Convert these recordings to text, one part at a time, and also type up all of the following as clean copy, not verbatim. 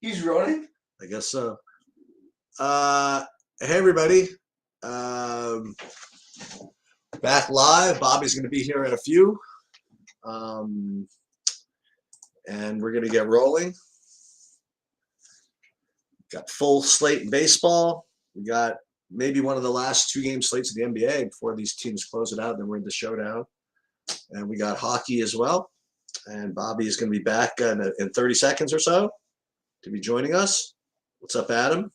He's running? I guess so. Hey, everybody. Um, Back live. Bobby's going to be here in a few. And we're going to get rolling. Got full slate in baseball. We got maybe one of the last 2-game slates of the NBA before these teams close it out. Then we're in the showdown. And we got hockey as well. And Bobby is going to be back in 30 seconds or so to be joining us. What's up, Adam?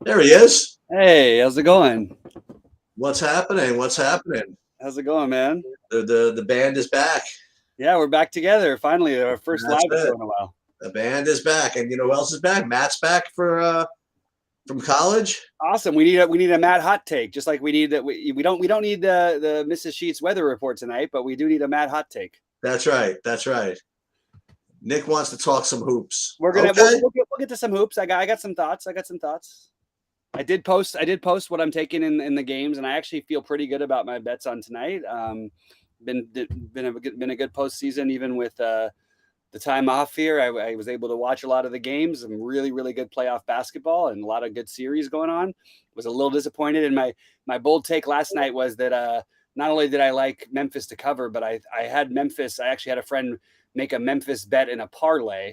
There he is. Hey, how's it going? What's happening? What's happening? How's it going, man? The band is back. Yeah, we're back together. Finally, our first That's live it. show in a while. The band is back, and you know who else is back? Matt's back from college. Awesome. We need a Matt hot take, just like we need that. We don't need the Mrs. Sheets weather report tonight, but we do need a Matt hot take. That's right. That's right. Nick wants to talk some hoops. We're gonna we'll get to some hoops. I got some thoughts. I did post what I'm taking in the games, and I actually feel pretty good about my bets on tonight. Been a good postseason, even with the time off here. I was able to watch a lot of the games. Some really good playoff basketball and a lot of good series going on. Was a little disappointed, and my bold take last night was that not only did I like Memphis to cover, but I had Memphis. I actually had a friend make a Memphis bet in a parlay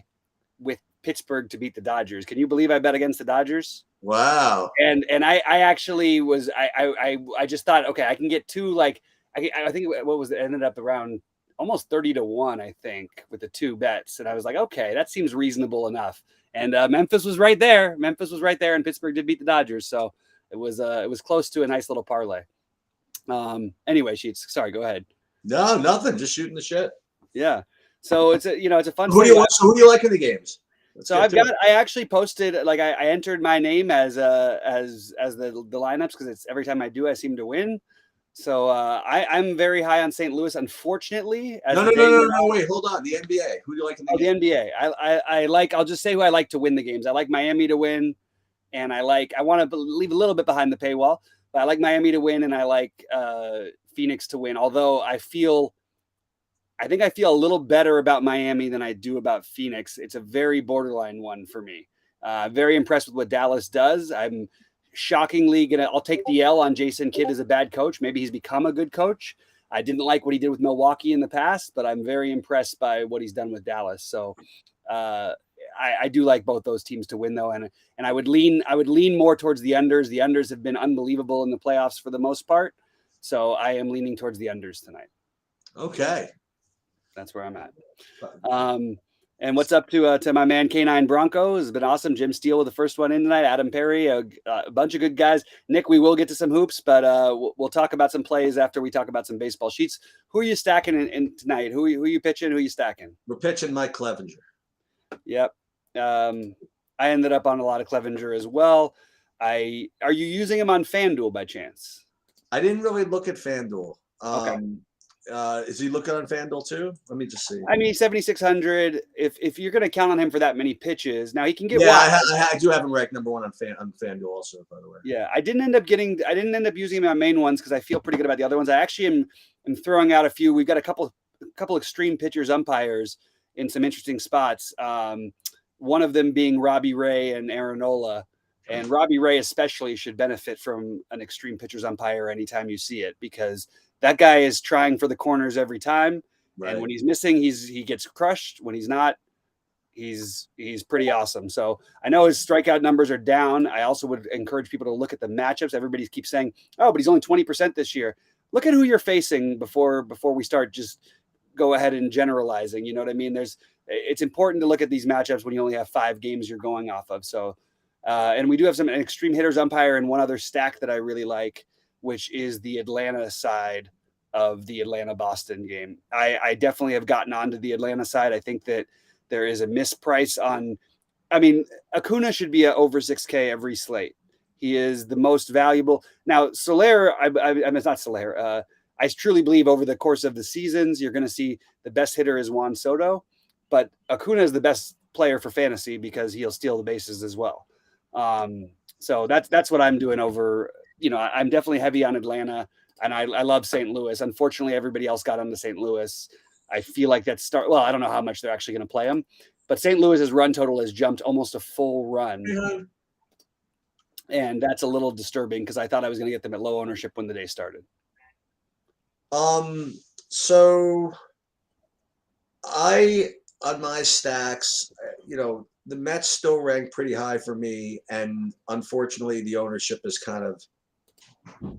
with Pittsburgh to beat the Dodgers. Can you believe I bet against the Dodgers? Wow. And I actually was I just thought, okay, I can get two, like I think what was it ended up around almost 30-1, I think, with the two bets. And I was like, okay, that seems reasonable enough. And Memphis was right there. And Pittsburgh did beat the Dodgers. So it was close to a nice little parlay. Anyway, Sheets, sorry, go ahead. No, nothing. Just shooting the shit. Yeah. So it's a fun. Who do you like in the games? I actually posted, like, I entered my name as the lineups, because it's every time I do, I seem to win. So I'm very high on St. Louis, unfortunately. No, wait, hold on. The NBA. Who do you like in the game? The NBA. I'll just say who I like to win the games. I like Miami to win, and I want to leave a little bit behind the paywall, but I like Miami to win, and I like Phoenix to win. Although I think I feel a little better about Miami than I do about Phoenix. It's a very borderline one for me. Very impressed with what Dallas does. I'm shockingly I'll take the L on Jason Kidd as a bad coach. Maybe he's become a good coach. I didn't like what he did with Milwaukee in the past, but I'm very impressed by what he's done with Dallas. So I do like both those teams to win, though, and I would lean more towards the unders. The unders have been unbelievable in the playoffs for the most part, so I am leaning towards the unders tonight. Okay. That's where I'm at. And what's up to my man K9 Bronco? Has been awesome. Jim Steele with the first one in tonight. Adam Perry, a bunch of good guys. Nick, we will get to some hoops, but we'll talk about some plays after we talk about some baseball. Sheets, who are you stacking in tonight? Who are you pitching? Who are you stacking? We're pitching Mike Clevenger. Yep. I ended up on a lot of Clevenger as well. Are you using him on FanDuel by chance? I didn't really look at FanDuel. Okay. Is he looking on FanDuel too? Let me just see. I mean, 7,600. If you're going to count on him for that many pitches, now he can get. Yeah, I do have him ranked number one on FanDuel also, by the way. Yeah, I didn't end up using him on main ones because I feel pretty good about the other ones. I actually am throwing out a few. We've got a couple extreme pitchers, umpires in some interesting spots. One of them being Robbie Ray and Aaron Nola. And Robbie Ray especially should benefit from an extreme pitchers umpire anytime you see it, because that guy is trying for the corners every time. Right. And when he's missing, he gets crushed. When he's not, he's pretty awesome. So I know his strikeout numbers are down. I also would encourage people to look at the matchups. Everybody keeps saying, oh, but he's only 20% this year. Look at who you're facing before we start just go ahead and generalizing. You know what I mean? It's important to look at these matchups when you only have 5 games you're going off of. So, and we do have an extreme hitters umpire and one other stack that I really like, which is the Atlanta side of the Atlanta-Boston game. I definitely have gotten onto the Atlanta side. I think that there is a misprice on, Acuna should be over 6K every slate. He is the most valuable. Now, Soler, it's not Soler. I truly believe over the course of the seasons, you're going to see the best hitter is Juan Soto, but Acuna is the best player for fantasy because he'll steal the bases as well. So that's what I'm doing over. I'm definitely heavy on Atlanta, and I love St. Louis. Unfortunately, everybody else got onto St. Louis. I feel like I don't know how much they're actually going to play them, but St. Louis's run total has jumped almost a full run. Mhm. And that's a little disturbing because I thought I was going to get them at low ownership when the day started. So on my stacks, the Mets still rank pretty high for me, and unfortunately, the ownership has kind of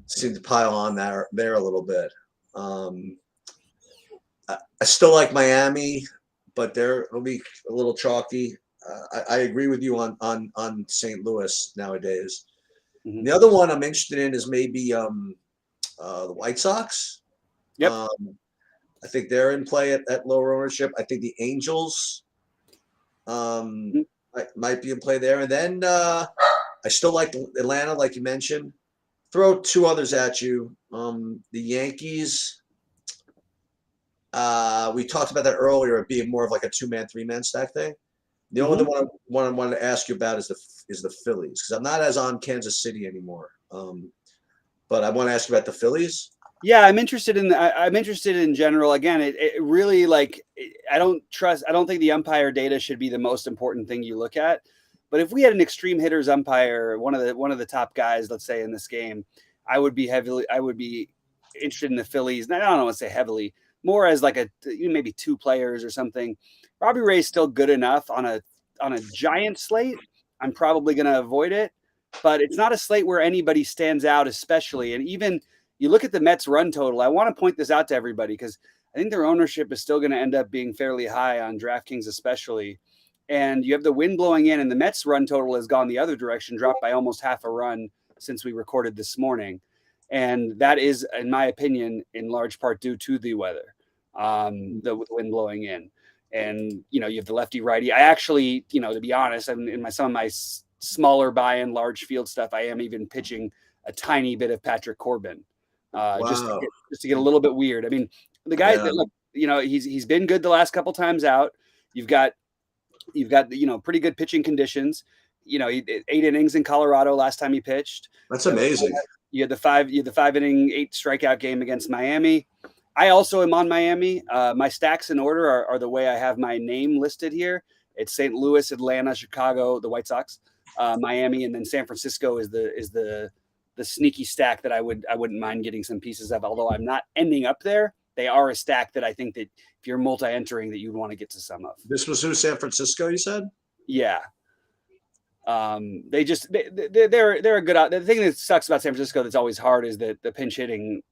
seemed to pile on there a little bit. I still like Miami, but it'll be a little chalky. I agree with you on St. Louis nowadays. Mm-hmm. The other one I'm interested in is maybe the White Sox. Yep. I think they're in play at lower ownership. I think the Angels might be in play there. And then I still like Atlanta, like you mentioned. Throw two others at you. The Yankees. We talked about that earlier, it being more of like a 2-man, 3-man stack thing. The only one I wanted to ask you about is the Phillies, because I'm not as on Kansas City anymore. But I want to ask you about the Phillies. Yeah, I'm interested in general. Again, it really I don't think the umpire data should be the most important thing you look at. But if we had an extreme hitters umpire, one of the top guys, let's say in this game, I would be interested in the Phillies. And I don't want to say heavily, more as like maybe 2 players or something. Robbie Ray's still good enough on a giant slate. I'm probably going to avoid it, but it's not a slate where anybody stands out, especially. And even you look at the Mets run total. I want to point this out to everybody because I think their ownership is still going to end up being fairly high on DraftKings, especially. And you have the wind blowing in, and the Mets run total has gone the other direction, dropped by almost half a run since we recorded this morning. And that is, in my opinion, in large part due to the weather, the wind blowing in. And, you have the lefty righty. I actually, to be honest, in some of my smaller buy-in large field stuff, I am even pitching a tiny bit of Patrick Corbin. Wow. just to get a little bit weird. I mean, the guy that look, he's been good the last couple times out. You've got pretty good pitching conditions. He 8 innings in Colorado last time he pitched. That's amazing. You had the 5-inning 8 strikeout game against Miami. I also am on Miami. My stacks in order are the way I have my name listed here. It's St. Louis, Atlanta, Chicago, the White Sox, Miami, and then San Francisco is the sneaky stack that I wouldn't mind getting some pieces of, although I'm not ending up there. They are a stack that I think that if you're multi-entering that you'd want to get to some of. This was who, San Francisco, you said? Yeah. They're a good. The thing that sucks about San Francisco that's always hard is that the pinch hitting,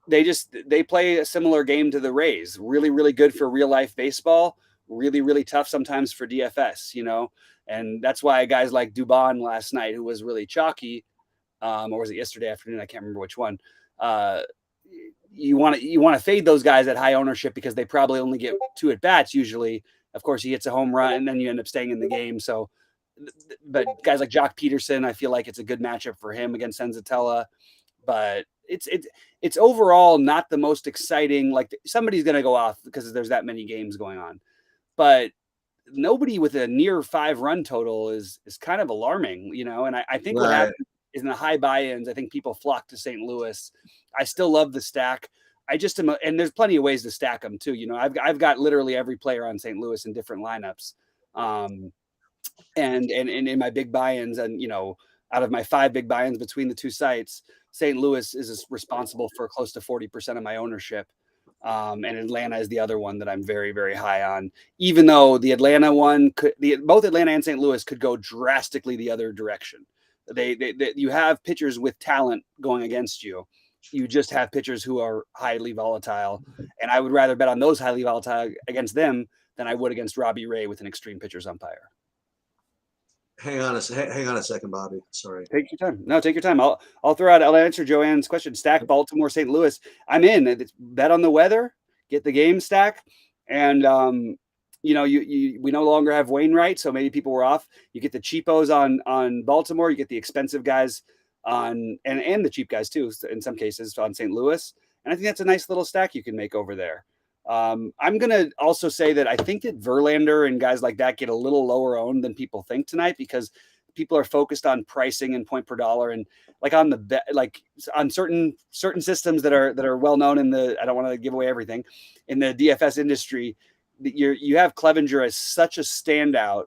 they play a similar game to the Rays. Really, really good for real life baseball. Really, really tough sometimes for DFS, and that's why guys like Dubon last night, who was really chalky, or was it yesterday afternoon? I can't remember which one. You want to fade those guys at high ownership because they probably only get 2 at bats usually. Of course, he hits a home run and then you end up staying in the game. So, but guys like Jock Peterson, I feel like it's a good matchup for him against Senzatella. But it's overall not the most exciting. Like somebody's going to go off because there's that many games going on, but nobody with a near 5 run total is kind of alarming, And I think what happens is in the high buy-ins, I think people flock to St. Louis. I still love the stack. I just am, and there's plenty of ways to stack them too. I've got literally every player on St. Louis in different lineups. And in my big buy-ins, and out of my 5 big buy-ins between the 2 sites, St. Louis is responsible for close to 40% of my ownership. And Atlanta is the other one that I'm very, very high on, even though the Atlanta one both Atlanta and St. Louis could go drastically the other direction. You have pitchers with talent going against you. You just have pitchers who are highly volatile. And I would rather bet on those highly volatile against them than I would against Robbie Ray with an extreme pitchers umpire. Hang on a second, Bobby. Sorry. Take your time. No, take your time. I'll answer Joanne's question. Stack Baltimore, St. Louis. I'm in. It's bet on the weather, get the game stack. And, we no longer have Wainwright, so maybe people were off. You get the cheapos on Baltimore. You get the expensive guys on, and the cheap guys too, in some cases, on St. Louis. And I think that's a nice little stack you can make over there. I'm going to also say that I think that Verlander and guys like that get a little lower owned than people think tonight because people are focused on pricing and point per dollar and on certain systems that are well known in the, I don't want to give away everything in the DFS industry. you have Clevenger as such a standout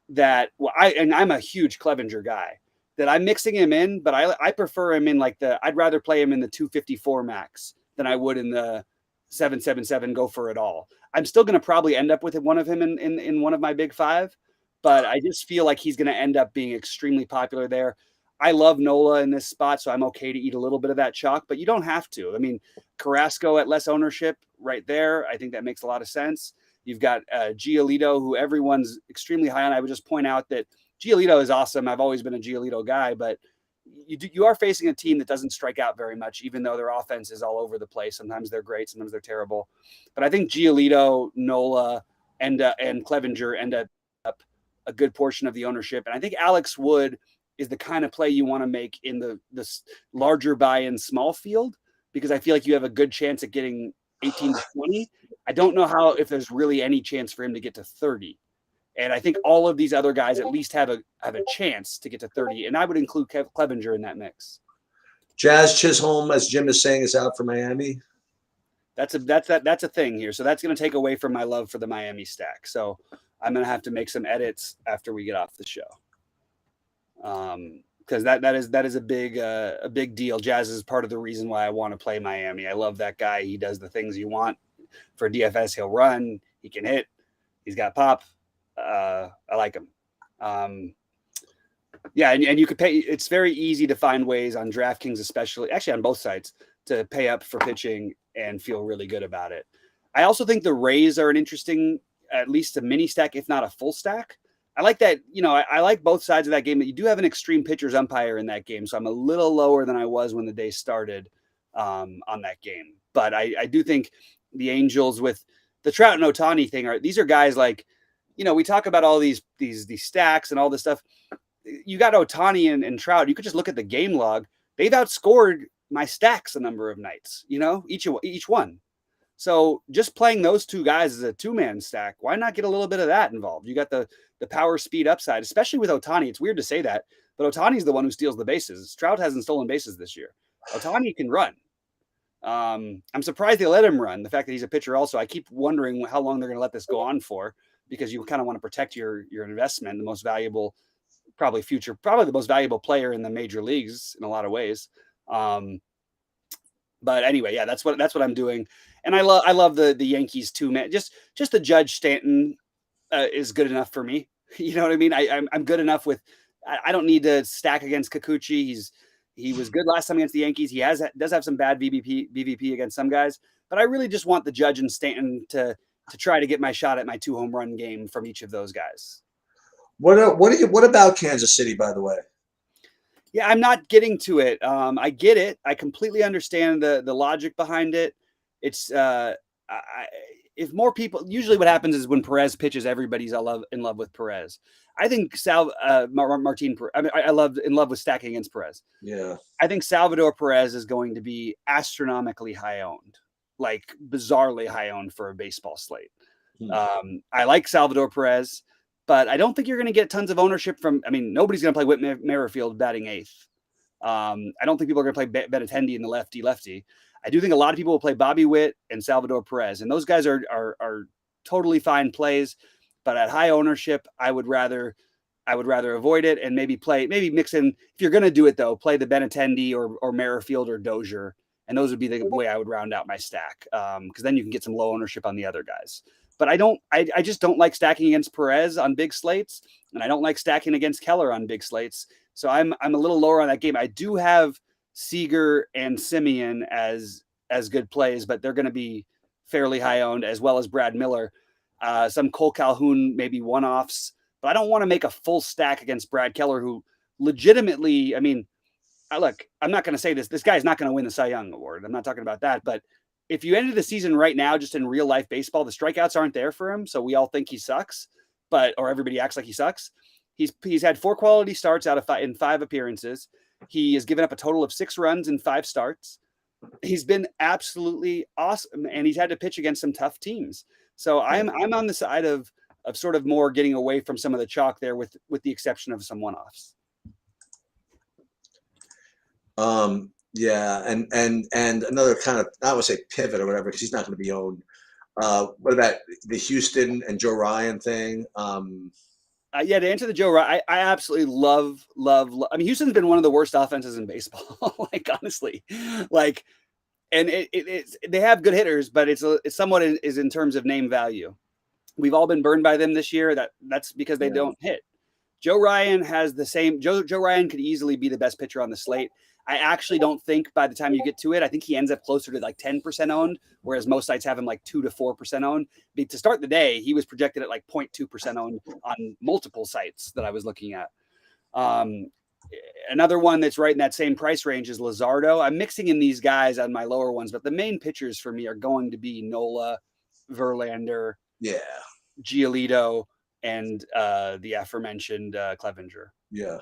that I'm a huge Clevenger guy, that I'm mixing him in, but I prefer him in like I'd rather play him in the 254 max than I would in the 777 go for it all. I'm still going to probably end up with one of him in one of my big five, but I just feel like he's going to end up being extremely popular there. I love Nola in this spot, so I'm okay to eat a little bit of that chalk, but you don't have to. I mean, Carrasco at less ownership right there, I think that makes a lot of sense. You've got Giolito, who everyone's extremely high on. I would just point out that Giolito is awesome. I've always been a Giolito guy, but you are facing a team that doesn't strike out very much, even though their offense is all over the place. Sometimes they're great, sometimes they're terrible. But I think Giolito, Nola, and Clevenger end up a good portion of the ownership. And I think Alex Wood is the kind of play you want to make in the larger buy-in small field, because I feel like you have a good chance at getting 18 to 20. I don't know if there's really any chance for him to get to 30. And I think all of these other guys at least have a chance to get to 30. And I would include Clevenger in that mix. Jazz Chisholm, as Jim is saying, is out for Miami. That's a thing here. So that's going to take away from my love for the Miami stack. So I'm going to have to make some edits after we get off the show. Because that is a big deal. Jazz is part of the reason why I want to play Miami. I love that guy. He does the things you want for DFS. He'll run. He can hit. He's got pop. I like him. Yeah, and you could pay. It's very easy to find ways on DraftKings, especially actually on both sides, to pay up for pitching and feel really good about it. I also think the Rays are an interesting, at least a mini stack, if not a full stack. I like that. I like both sides of that game, but you do have an extreme pitchers umpire in that game, so I'm a little lower than I was when the day started on that game. But I do think the Angels with the Trout and Ohtani thing these are guys like. We talk about all these stacks and all this stuff. You got Ohtani and Trout. You could just look at the game log. They've outscored my stacks a number of nights, each one. So just playing those two guys as a two-man stack, why not get a little bit of that involved? You got the power speed upside, especially with Ohtani. It's weird to say that, but Ohtani's the one who steals the bases. Trout hasn't stolen bases this year. Ohtani can run. I'm surprised they let him run. The fact that he's a pitcher also, I keep wondering how long they're going to let this go on for, because you kind of want to protect your investment, the most valuable, probably the most valuable player in the major leagues in a lot of ways. But anyway, yeah, that's what I'm doing. And I love the Yankees too, man. Just the Judge Stanton is good enough for me. You know what I mean? I'm good enough with, I don't need to stack against Kikuchi. He was good last time against the Yankees. He does have some bad BVP against some guys, but I really just want the Judge and Stanton to try to get my shot at my 2 home run game from each of those guys. What about Kansas City, by the way? Yeah, I'm not getting to it. I get it. I completely understand the logic behind it. It's if more people, usually what happens is when Perez pitches, everybody's in love with Perez. I think Martin. I love in love with stacking against Perez. Yeah, I think Salvador Perez is going to be astronomically high owned, like bizarrely high owned for a baseball slate. I like Salvador Perez, but I don't think you're going to get tons of ownership from. I mean, nobody's going to play Whit Merrifield batting eighth. I don't think people are going to play Benintendi in the lefty. I do think a lot of people will play Bobby Witt and Salvador Perez, and those guys are totally fine plays. But at high ownership, I would rather avoid it and maybe mix in. If you're going to do it though, play the Benintendi or Merrifield or Dozier, and those would be the way I would round out my stack. Because then you can get some low ownership on the other guys. But I just don't like stacking against Perez on big slates, and I don't like stacking against Keller on big slates. So I'm a little lower on that game. I do have Seager and Simeon as good plays, but they're going to be fairly high owned, as well as Brad Miller. Some Cole Calhoun, maybe one-offs, but I don't want to make a full stack against Brad Keller, who legitimately, I mean, look, I'm not going to say this guy's not going to win the Cy Young Award. I'm not talking about that, but if you ended the season right now, just in real life baseball, the strikeouts aren't there for him. So we all think he sucks, or everybody acts like he sucks. He's had 4 quality starts in 5 appearances. He has given up a total of 6 runs in 5 starts. He's been absolutely awesome, and he's had to pitch against some tough teams. So I'm on the side of sort of more getting away from some of the chalk there, with the exception of some one-offs. Yeah, and another kind of, I would say pivot or whatever, because he's not going to be owned. What about the Houston and Joe Ryan thing? Yeah, to answer the Joe Ryan, I absolutely love. I mean, Houston's been one of the worst offenses in baseball. Like honestly, like, and they have good hitters, but it's somewhat is in terms of name value. We've all been burned by them this year. That's because they don't hit. Joe Ryan has the same. Joe Ryan could easily be the best pitcher on the slate. I actually don't think by the time you get to it, I think he ends up closer to like 10% owned, whereas most sites have him like 2 to 4% owned. To start the day, he was projected at like 0.2% owned on multiple sites that I was looking at. Another one that's right in that same price range is Luzardo. I'm mixing in these guys on my lower ones, but the main pitchers for me are going to be Nola, Verlander, Giolito, and the aforementioned Clevenger. Yeah.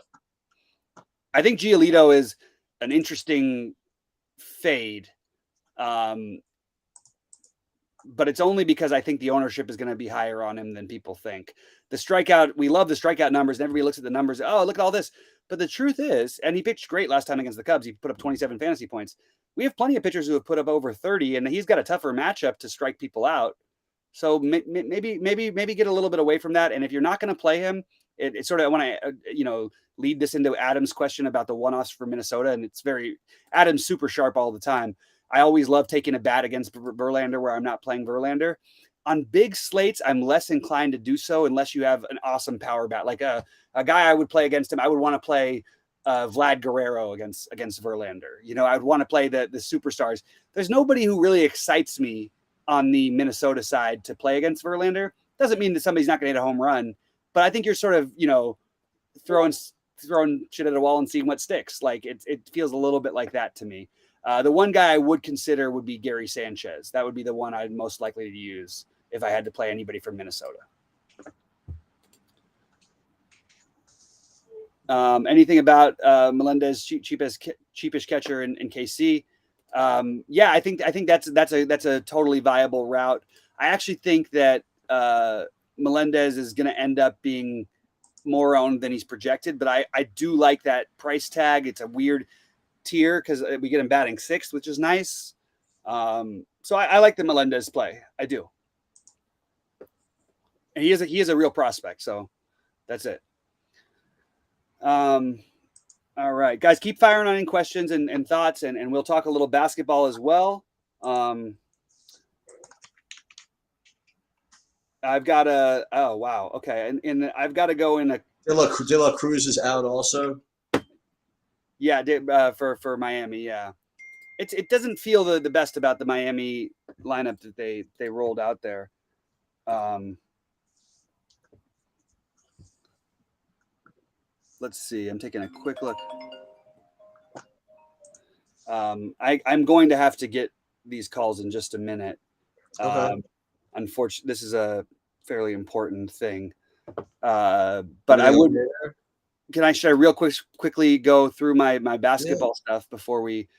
I think Giolito is an interesting fade. But it's only because I think the ownership is going to be higher on him than people think. The strikeout, we love the strikeout numbers, and everybody looks at the numbers. Oh, look at all this. But the truth is, and he pitched great last time against the Cubs. He put up 27 fantasy points. We have plenty of pitchers who have put up over 30, and he's got a tougher matchup to strike people out. So maybe get a little bit away from that. And if you're not going to play him, it's sort of, I want to, lead this into Adam's question about the one-offs for Minnesota. And it's Adam's super sharp all the time. I always love taking a bat against Verlander where I'm not playing Verlander. On big slates, I'm less inclined to do so unless you have an awesome power bat. Like a guy I would play against him, I would want to play Vlad Guerrero against Verlander. I would want to play the superstars. There's nobody who really excites me on the Minnesota side to play against Verlander. Doesn't mean that somebody's not going to hit a home run, but I think you're sort of, throwing shit at a wall and seeing what sticks. Like it feels a little bit like that to me. The one guy I would consider would be Gary Sanchez. That would be the one I'd most likely to use if I had to play anybody from Minnesota. Anything about Melendez, cheapest catcher in KC? Yeah, I think that's a totally viable route. I actually think that Melendez is going to end up being more owned than he's projected, but I do like that price tag. It's a weird tier because we get him batting 6th, which is nice. So I like the Melendez play. I do. And he is a real prospect. So that's it. All right, guys, keep firing on any questions and thoughts, and we'll talk a little basketball as well. I've got oh wow, okay, and I've got to go in a. De La Cruz is out also. Yeah, for Miami, yeah. It doesn't feel the best about the Miami lineup that they rolled out there. Let's see. I'm taking a quick look. I'm going to have to get these calls in just a minute. Okay. Unfortunately, this is a fairly important thing. But I would. Should I real quickly go through my basketball stuff before we?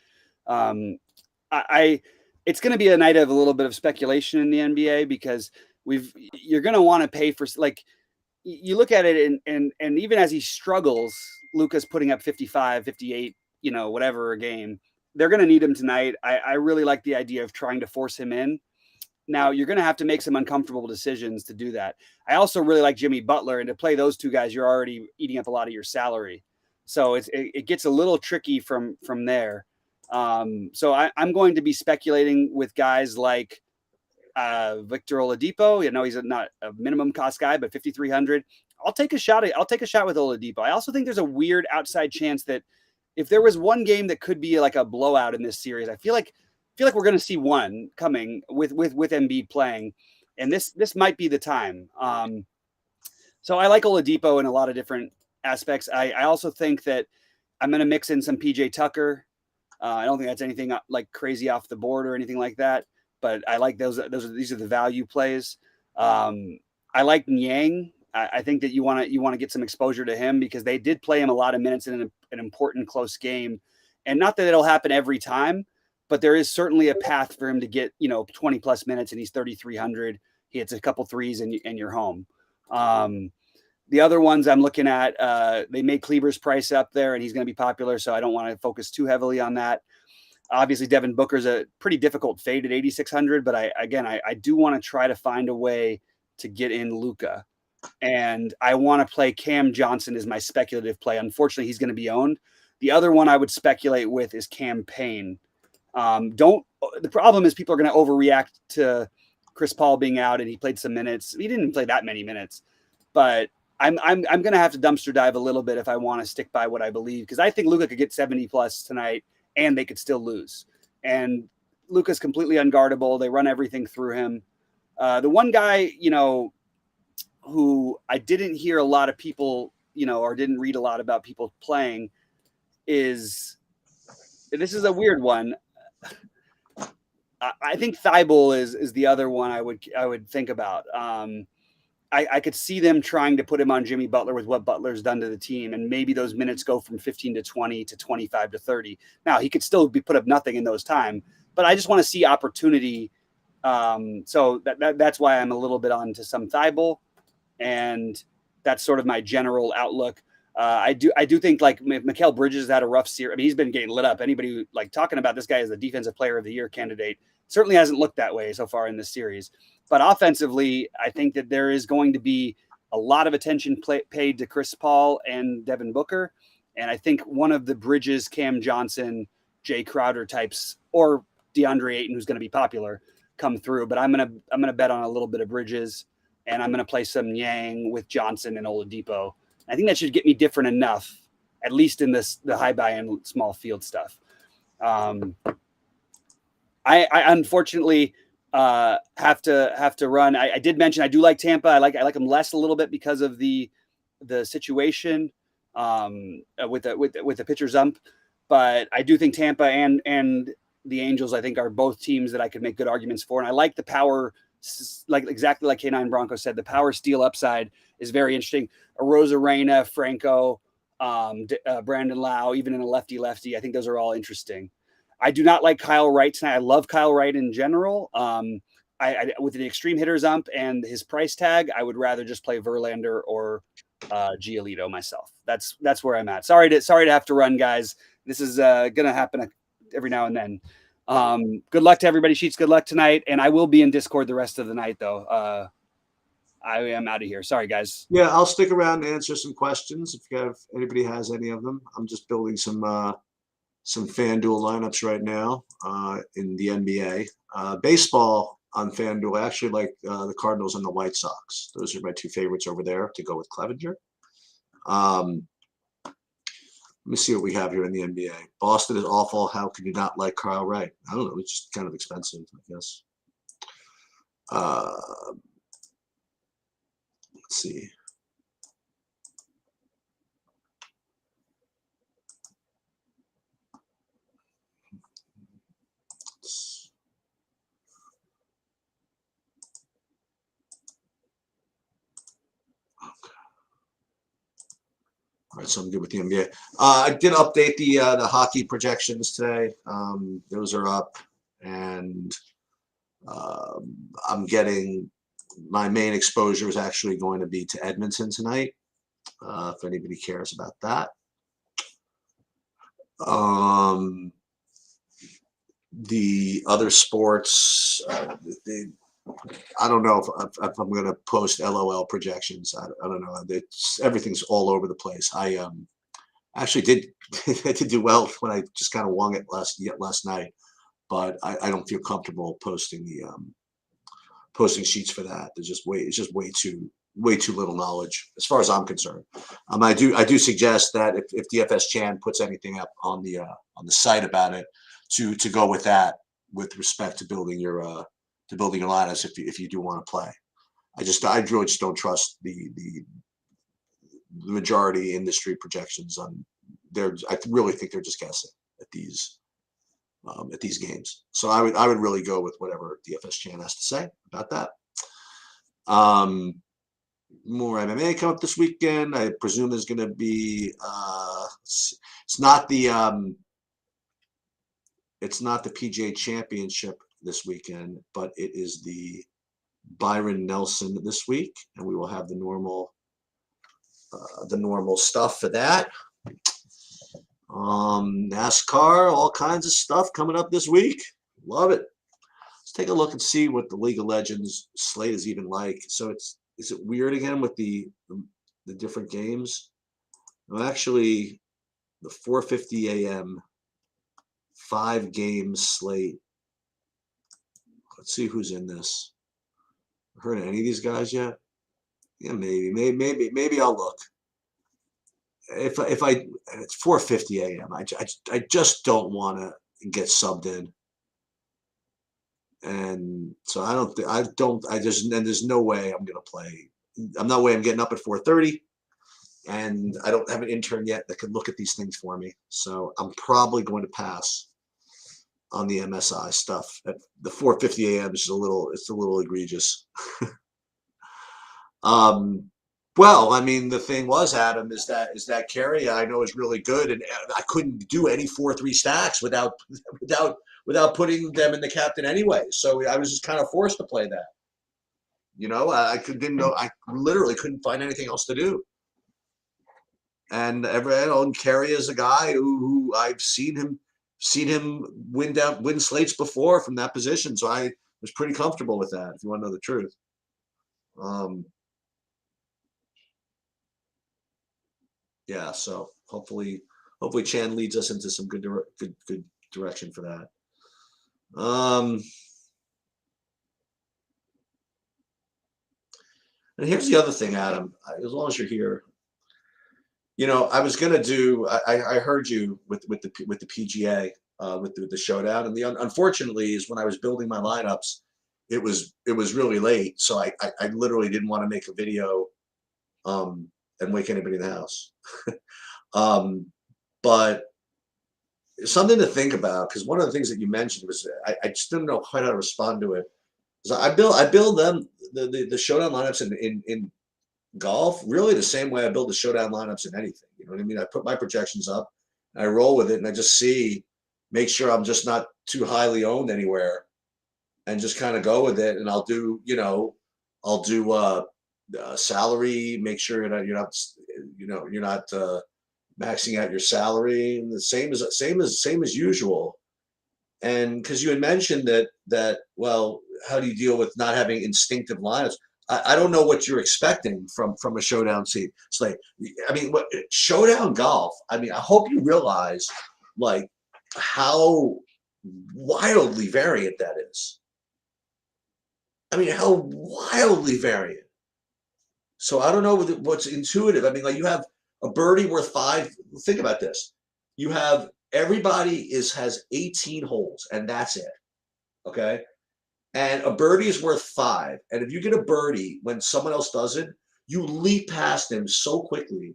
It's going to be a night of a little bit of speculation in the NBA because you're going to want to pay for like. You look at it and even as he struggles, Luka's putting up 55, 58, whatever a game. They're going to need him tonight. I really like the idea of trying to force him in. Now you're going to have to make some uncomfortable decisions to do that. I also really like Jimmy Butler, and to play those two guys, you're already eating up a lot of your salary. So it gets a little tricky from there. So I'm going to be speculating with guys like Victor Oladipo. He's not a minimum cost guy, but 5,300. I'll take a shot with Oladipo. I also think there's a weird outside chance that if there was one game that could be like a blowout in this series, I feel like we're going to see one coming with Embiid playing, and this might be the time. So I like Oladipo in a lot of different aspects. I also think that I'm going to mix in some PJ Tucker. I don't think that's anything like crazy off the board or anything like that. But I like these are the value plays. I like Niang. I think that you want to get some exposure to him because they did play him a lot of minutes in an important close game, and not that it'll happen every time, but there is certainly a path for him to get 20 plus minutes, and he's 3,300. He hits a couple threes and you're home. The other ones I'm looking at, they made Kleber's price up there, and he's going to be popular, so I don't want to focus too heavily on that. Obviously, Devin Booker's a pretty difficult fade at 8,600, but I do want to try to find a way to get in Luka. And I want to play Cam Johnson as my speculative play. Unfortunately, he's going to be owned. The other one I would speculate with is Cam Payne. The problem is people are going to overreact to Chris Paul being out, and he played some minutes. He didn't play that many minutes, but I'm going to have to dumpster dive a little bit if I want to stick by what I believe, because I think Luka could get 70 plus tonight, and they could still lose. And Luka's completely unguardable. They run everything through him. The one guy, who I didn't hear a lot of people, or didn't read a lot about people playing, this is a weird one. I think Thibault is the other one I would think about. I could see them trying to put him on Jimmy Butler with what Butler's done to the team, and maybe those minutes go from 15 to 20 to 25 to 30. Now, he could still be put up nothing in those time, but I just want to see opportunity. So that's why I'm a little bit on to some Thibault, and that's sort of my general outlook. I do think like Mikal Bridges has had a rough series. I mean, he's been getting lit up. Anybody like talking about this guy as the defensive player of the year candidate certainly hasn't looked that way so far in this series. But offensively, I think that there is going to be a lot of attention paid to Chris Paul and Devin Booker. And I think one of the Bridges, Cam Johnson, Jay Crowder types, or DeAndre Ayton, who's going to be popular, come through. But I'm gonna bet on a little bit of Bridges, and I'm gonna play some Yang with Johnson and Oladipo. I think that should get me different enough, at least in the high buy-in small field stuff. I unfortunately have to run. I did mention I do like Tampa. I like them less a little bit because of the situation with the pitcher's ump. But I do think Tampa and the Angels, I think, are both teams that I could make good arguments for. And I like the power, like exactly like K9 Bronco said, the power steal upside is very interesting. Arozarena, Franco, Brandon Lau, even in a lefty. I think those are all interesting. I do not like Kyle Wright tonight. I love Kyle Wright in general. With the extreme hitters ump and his price tag, I would rather just play Verlander or Giolito myself. That's where I'm at. Sorry to have to run, guys. This is gonna happen every now and then. Good luck to everybody. Sheets, good luck tonight. And I will be in Discord the rest of the night, though. I am out of here. Sorry, guys. Yeah, I'll stick around and answer some questions if anybody has any of them. I'm just building some FanDuel lineups right now in the NBA. Baseball on FanDuel, I actually like the Cardinals and the White Sox. Those are my two favorites over there to go with Clevenger. Let me see what we have here in the NBA. Boston is awful. How can you not like Kyle Wright? I don't know. It's just kind of expensive, I guess. Let's see. All right, so I'm good with the NBA. I did update the hockey projections today. Those are up, and I'm getting my main exposure is actually going to be to Edmonton tonight. If anybody cares about that. The other sports, I don't know if I'm going to post LOL projections. I don't know. Everything's all over the place. I actually did I did do well when I just kind of wung it last night, but I don't feel comfortable posting posting sheets for that. It's just way too little knowledge as far as I'm concerned. I do suggest that if DFS Chan puts anything up on the site about it, to go with that with respect to building your lineups if you do want to play. I really just don't trust the majority industry projections on there. I really think they're just guessing at these games. So I would really go with whatever DFS Chan has to say about that. More MMA come up this weekend. I presume there's going to be it's not the PGA Championship this weekend, but it is the Byron Nelson this week, and we will have the normal stuff for that. NASCAR, all kinds of stuff coming up this week. Love it. Let's take a look and see what the League of Legends slate is even like. So is it weird again with the different games? Well, actually, the 4:50 a.m. 5 game slate. Let's see who's in this. Heard of any of these guys yet? Yeah, maybe I'll look. If it's 4:50 a.m. I just don't want to get subbed in, and so there's no way I'm gonna play. I'm no way I'm getting up at 4:30, and I don't have an intern yet that can look at these things for me. So I'm probably going to pass on the MSI stuff. At the 4:50 a.m. is a little egregious. Well, I mean, the thing was, Adam, is that carry I know is really good, and I couldn't do any 4-3 stacks without putting them in the captain anyway. So I was just kind of forced to play that. Didn't know. I literally couldn't find anything else to do. And Carey is a guy who I've seen him win slates before from that position, so I was pretty comfortable with that. If you want to know the truth. Yeah, so hopefully Chan leads us into some good direction for that. And here's the other thing, Adam. As long as you're here, I was gonna do. I heard you with the PGA with the showdown, and unfortunately is when I was building my lineups, it was really late, so I literally didn't want to make a video and wake anybody in the house. But something to think about, because one of the things that you mentioned was I just didn't know quite how to respond to it. So I build them the showdown lineups in golf really the same way I build the showdown lineups in anything. You know what I mean? I put my projections up, I roll with it, and I just make sure I'm just not too highly owned anywhere, and just kind of go with it. And I'll do salary, make sure you're not maxing out your salary, and the same as usual. And because you had mentioned that well, how do you deal with not having instinctive lineups? I don't know what you're expecting from a showdown slate. I mean, what showdown golf? I mean, I hope you realize like how wildly variant that is. I mean, how wildly variant. So I don't know what's intuitive. I mean, like you have a birdie worth 5. Think about this. You have everybody has 18 holes, and that's it. Okay. And a birdie is worth 5. And if you get a birdie when someone else doesn't, you leap past them so quickly.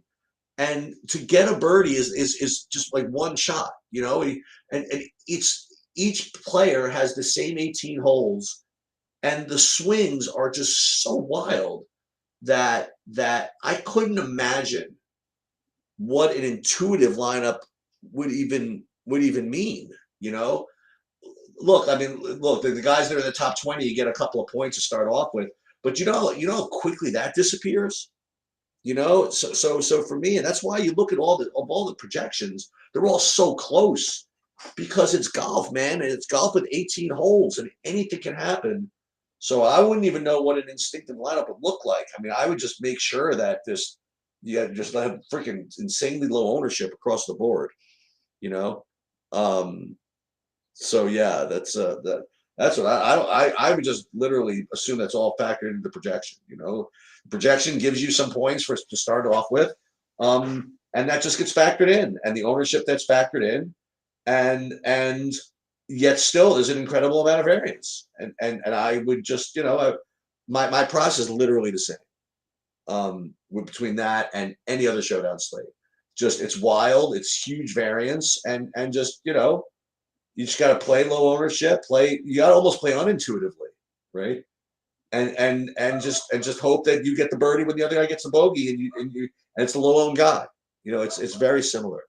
And to get a birdie is just like one shot, and each player has the same 18 holes, and the swings are just so wild that I couldn't imagine what an intuitive lineup would even mean, Look, I mean, the guys that are in the top 20, you get a couple of points to start off with, but you know how quickly that disappears. So for me, and that's why you look at all the projections, they're all so close because it's golf, man, and it's golf with 18 holes, and anything can happen. So I wouldn't even know what an instinctive lineup would look like. I mean, I would just make sure that you just have freaking insanely low ownership across the board, So yeah, that's what I would just literally assume that's all factored into the projection. Projection gives you some points to start off with, and that just gets factored in, and the ownership that's factored in, and yet still there's an incredible amount of variance, and I would just my process is literally the same between that and any other showdown slate. Just it's wild, it's huge variance, and just you just got to play low ownership. You got to almost play unintuitively, right? And just hope that you get the birdie when the other guy gets the bogey, and it's the low owned guy. It's very similar.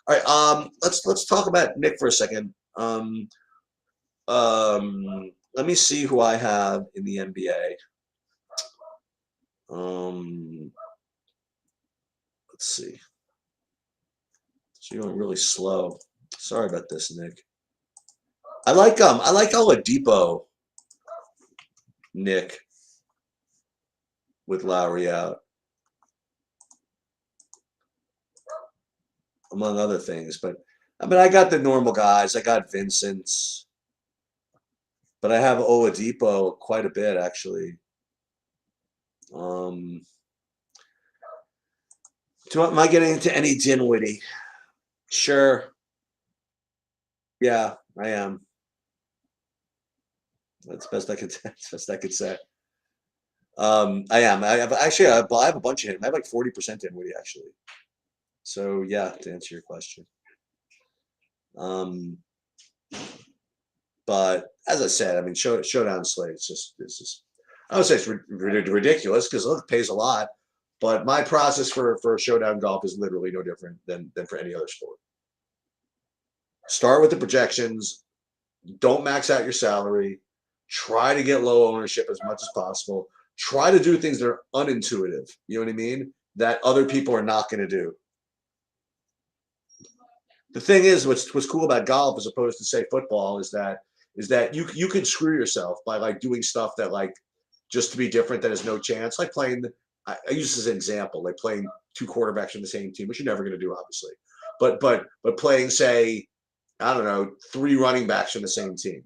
All right, let's talk about Nick for a second. Let me see who I have in the NBA. Let's see. So you're going really slow. Sorry about this, Nick. I like Oladipo, Nick, with Lowry out, among other things. But I mean, I got the normal guys. I got Vincent's, but I have Oladipo quite a bit actually. Am I getting into any Dinwiddie? Sure. Yeah, I am. That's best I could. That's best I could say. I am. I have a bunch of him. I have like 40% Dinwiddie actually. So yeah, to answer your question. But as I said, I mean, showdown slate. It's just. I would say it's ridiculous because look, it pays a lot. But my process for showdown golf is literally no different than for any other sport. Start with the projections. Don't max out your salary. Try to get low ownership as much as possible. Try to do things that are unintuitive. You know what I mean? That other people are not going to do. The thing is, what's cool about golf as opposed to say football is that you can screw yourself by like doing stuff that like just to be different that has no chance. Like playing, I use this as an example, like playing two quarterbacks from the same team, which you're never going to do, obviously. But playing, say, I don't know, 3 running backs from the same team.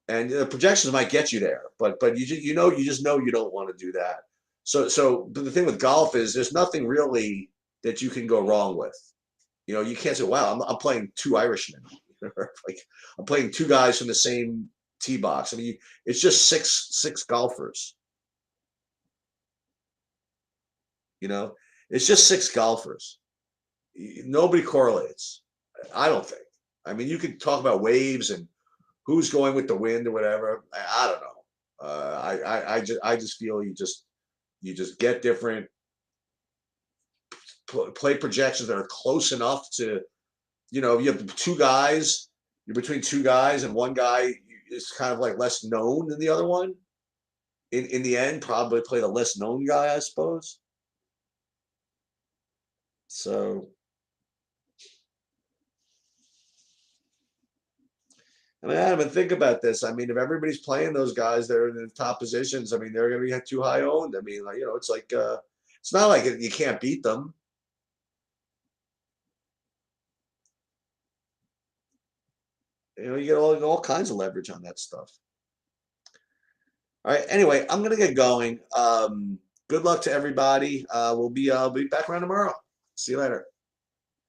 And the projections might get you there, but you just know you don't want to do that. So but the thing with golf is there's nothing really that you can go wrong with. You know, you can't say, "Wow, I'm playing 2 Irishmen." Like I'm playing 2 guys from the same tee box. I mean, it's just six golfers. You know, it's just 6 golfers. Nobody correlates. I don't think. I mean, you could talk about waves and who's going with the wind or whatever. I don't know. I just feel you just get different play projections that are close enough to, you know, you have 2 guys, you're between 2 guys, and one guy is kind of like less known than the other one. In the end, probably play the less known guy, I suppose. So I mean, Adam, think about this. I mean, if everybody's playing those guys that are in the top positions, I mean, they're going to be too high owned. I mean, like, you know, it's like it's not like you can't beat them. You know, you get all kinds of leverage on that stuff. All right. Anyway, I'm gonna get going. Good luck to everybody. I'll be back around tomorrow. See you later.